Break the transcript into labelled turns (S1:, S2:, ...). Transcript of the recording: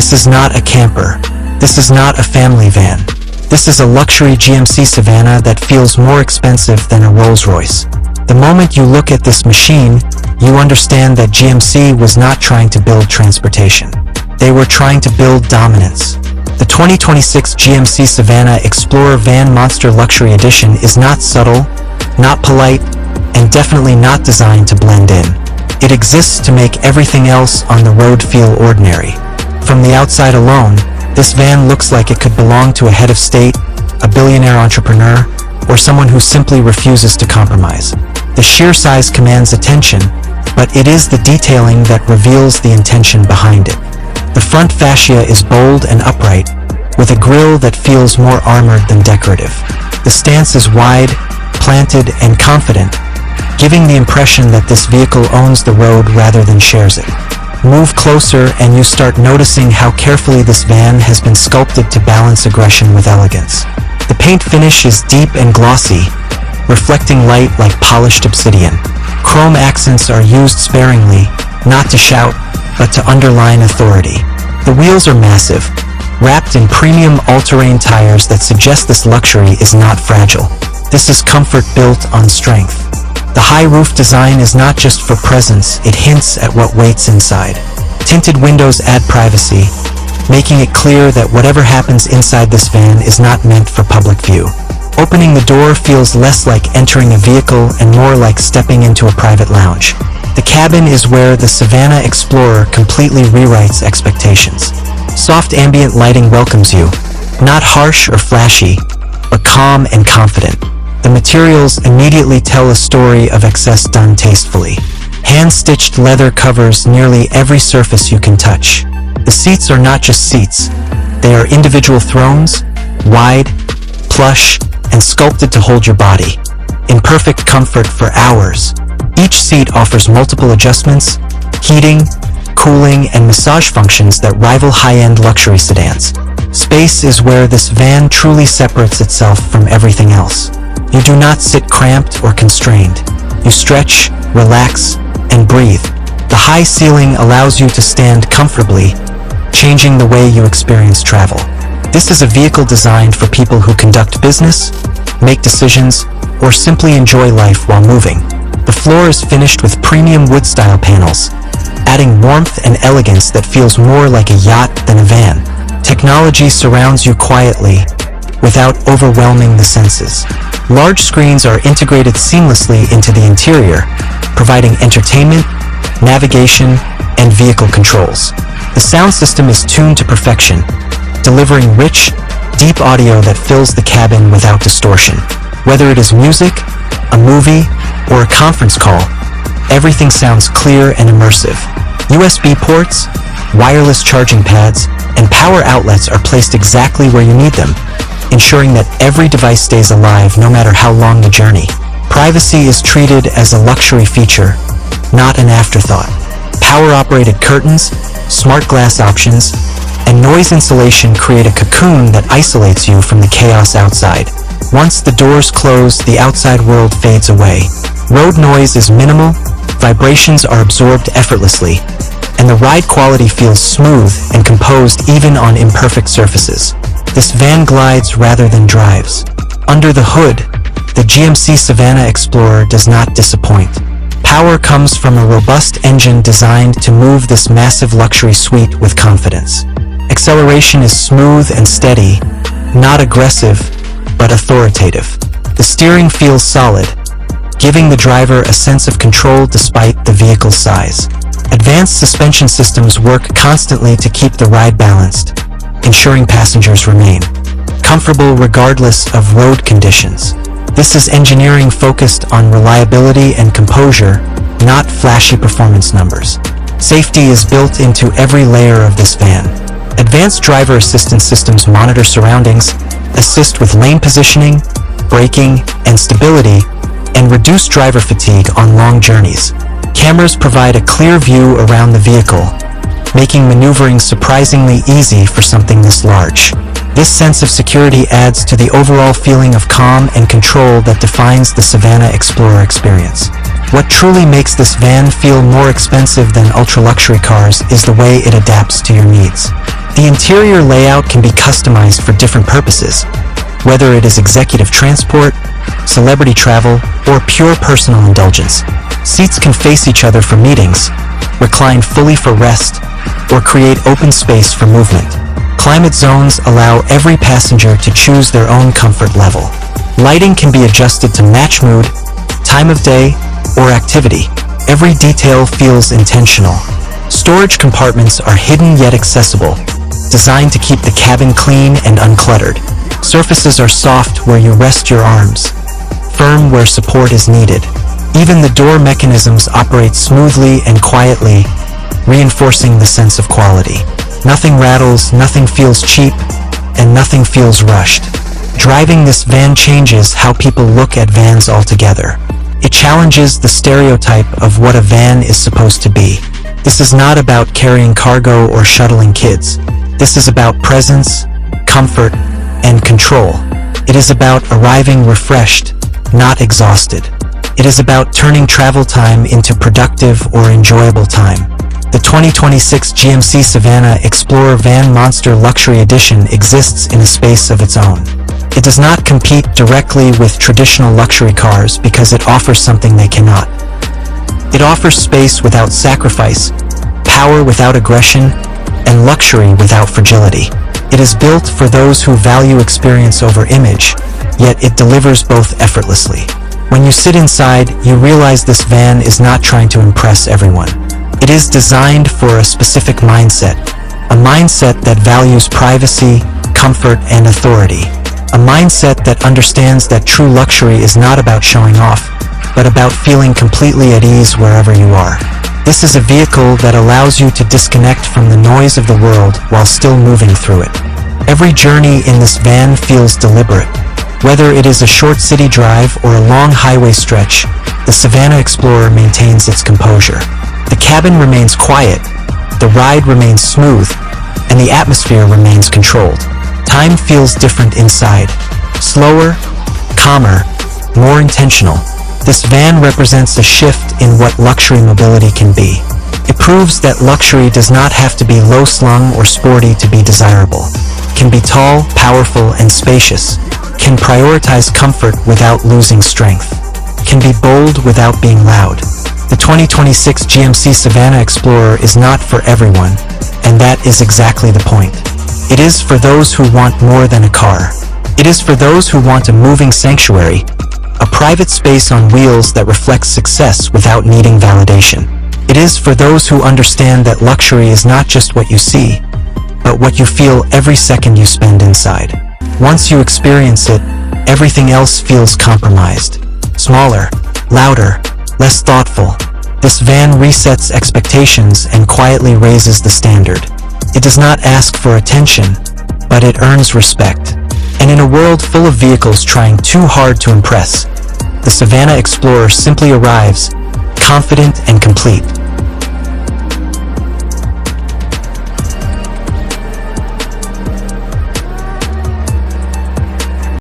S1: This is not a camper. This is not a family van. This is a luxury GMC Savana that feels more expensive than a Rolls-Royce. The moment you look at this machine, you understand that GMC was not trying to build transportation. They were trying to build dominance. The 2026 GMC Savana Explorer Van Monster Luxury Edition is not subtle, not polite, and definitely not designed to blend in. It exists to make everything else on the road feel ordinary. From the outside alone, this van looks like it could belong to a head of state, a billionaire entrepreneur, or someone who simply refuses to compromise. The sheer size commands attention, but it is the detailing that reveals the intention behind it. The front fascia is bold and upright, with a grille that feels more armored than decorative. The stance is wide, planted, and confident, giving the impression that this vehicle owns the road rather than shares it. Move closer and you start noticing how carefully this van has been sculpted to balance aggression with elegance. The paint finish is deep and glossy, reflecting light like polished obsidian. Chrome accents are used sparingly, not to shout, but to underline authority. The wheels are massive, wrapped in premium all-terrain tires that suggest this luxury is not fragile. This is comfort built on strength. The high roof design is not just for presence, it hints at what waits inside. Tinted windows add privacy, making it clear that whatever happens inside this van is not meant for public view. Opening the door feels less like entering a vehicle and more like stepping into a private lounge. The cabin is where the Savana Explorer completely rewrites expectations. Soft ambient lighting welcomes you, not harsh or flashy, but calm and confident. The materials immediately tell a story of excess done tastefully. Hand-stitched leather covers nearly every surface you can touch. The seats are not just seats. They are individual thrones, wide, plush, and sculpted to hold your body, in perfect comfort for hours. Each seat offers multiple adjustments, heating, cooling, and massage functions that rival high-end luxury sedans. Space is where this van truly separates itself from everything else. You do not sit cramped or constrained. You stretch, relax, and breathe. The high ceiling allows you to stand comfortably, changing the way you experience travel. This is a vehicle designed for people who conduct business, make decisions, or simply enjoy life while moving. The floor is finished with premium wood-style panels, adding warmth and elegance that feels more like a yacht than a van. Technology surrounds you quietly, without overwhelming the senses. Large screens are integrated seamlessly into the interior, providing entertainment, navigation, and vehicle controls. The sound system is tuned to perfection, delivering rich, deep audio that fills the cabin without distortion. Whether it is music, a movie, or a conference call, everything sounds clear and immersive. USB ports, wireless charging pads, and power outlets are placed exactly where you need them, ensuring that every device stays alive no matter how long the journey. Privacy is treated as a luxury feature, not an afterthought. Power-operated curtains, smart glass options, and noise insulation create a cocoon that isolates you from the chaos outside. Once the doors close, the outside world fades away. Road noise is minimal, vibrations are absorbed effortlessly, and the ride quality feels smooth and composed even on imperfect surfaces. This van glides rather than drives. Under the hood, the GMC Savana Explorer does not disappoint. Power comes from a robust engine designed to move this massive luxury suite with confidence. Acceleration is smooth and steady, not aggressive, but authoritative. The steering feels solid, giving the driver a sense of control despite the vehicle's size. Advanced suspension systems work constantly to keep the ride balanced, ensuring passengers remain comfortable regardless of road conditions. This is engineering focused on reliability and composure, not flashy performance numbers. Safety is built into every layer of this van. Advanced driver assistance systems monitor surroundings, assist with lane positioning, braking, and stability, and reduce driver fatigue on long journeys. Cameras provide a clear view around the vehicle, making maneuvering surprisingly easy for something this large. This sense of security adds to the overall feeling of calm and control that defines the Savana Explorer experience. What truly makes this van feel more expensive than ultra-luxury cars is the way it adapts to your needs. The interior layout can be customized for different purposes, whether it is executive transport, celebrity travel, or pure personal indulgence. Seats can face each other for meetings, recline fully for rest, or create open space for movement. Climate zones allow every passenger to choose their own comfort level. Lighting can be adjusted to match mood, time of day, or activity. Every detail feels intentional. Storage compartments are hidden yet accessible, designed to keep the cabin clean and uncluttered. Surfaces are soft where you rest your arms, firm where support is needed. Even the door mechanisms operate smoothly and quietly, reinforcing the sense of quality. Nothing rattles, nothing feels cheap, and nothing feels rushed. Driving this van changes how people look at vans altogether. It challenges the stereotype of what a van is supposed to be. This is not about carrying cargo or shuttling kids. This is about presence, comfort, and control. It is about arriving refreshed, not exhausted. It is about turning travel time into productive or enjoyable time. The 2026 GMC Savana Explorer Van Monster Luxury Edition exists in a space of its own. It does not compete directly with traditional luxury cars because it offers something they cannot. It offers space without sacrifice, power without aggression, and luxury without fragility. It is built for those who value experience over image, yet it delivers both effortlessly. When you sit inside, you realize this van is not trying to impress everyone. It is designed for a specific mindset, a mindset that values privacy, comfort, and authority. A mindset that understands that true luxury is not about showing off, but about feeling completely at ease wherever you are. This is a vehicle that allows you to disconnect from the noise of the world while still moving through it. Every journey in this van feels deliberate. Whether it is a short city drive or a long highway stretch, the Savana Explorer maintains its composure. The cabin remains quiet, the ride remains smooth, and the atmosphere remains controlled. Time feels different inside. Slower, calmer, more intentional. This van represents a shift in what luxury mobility can be. It proves that luxury does not have to be low-slung or sporty to be desirable. It can be tall, powerful, and spacious. It can prioritize comfort without losing strength. It can be bold without being loud. The 2026 GMC Savana Explorer is not for everyone, and that is exactly the point. It is for those who want more than a car. It is for those who want a moving sanctuary, a private space on wheels that reflects success without needing validation. It is for those who understand that luxury is not just what you see, but what you feel every second you spend inside. Once you experience it, everything else feels compromised. Smaller, louder, less thoughtful. This van resets expectations and quietly raises the standard. It does not ask for attention, but it earns respect. And in a world full of vehicles trying too hard to impress, the Savana Explorer simply arrives, confident and complete.